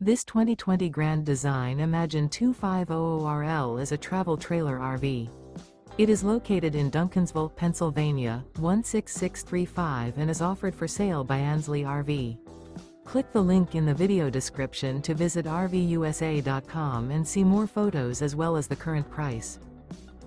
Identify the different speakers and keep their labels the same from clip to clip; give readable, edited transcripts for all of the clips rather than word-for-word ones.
Speaker 1: This 2020 Grand Design Imagine 2500RL is a travel trailer RV. It is located in Duncansville, Pennsylvania, 16635 and is offered for sale by Ansley RV. Click the link in the video description to visit RVUSA.com and see more photos as well as the current price.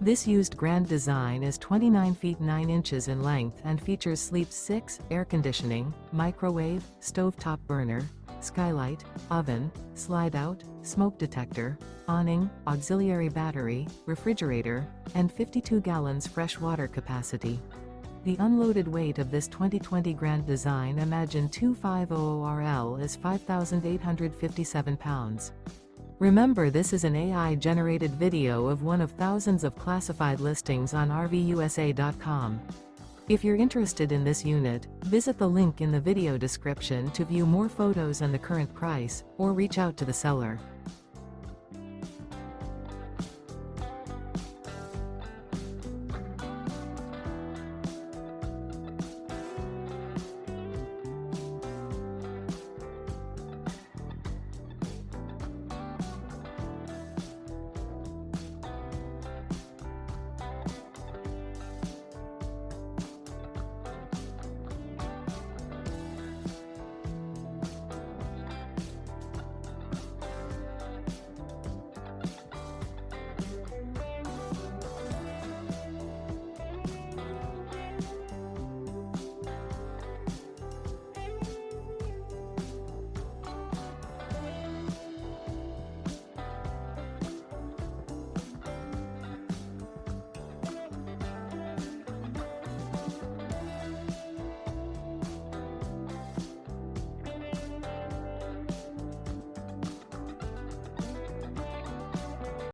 Speaker 1: This used Grand Design is 29 feet 9 inches in length and features Sleep 6, air conditioning, microwave, stovetop burner, skylight, oven, slide-out, smoke detector, awning, auxiliary battery, refrigerator, and 52 gallons fresh water capacity. The unloaded weight of this 2020 Grand Design Imagine 2500RL is 5,857 pounds. Remember, this is an AI-generated video of one of thousands of classified listings on RVUSA.com. If you're interested in this unit, visit the link in the video description to view more photos and the current price, or reach out to the seller.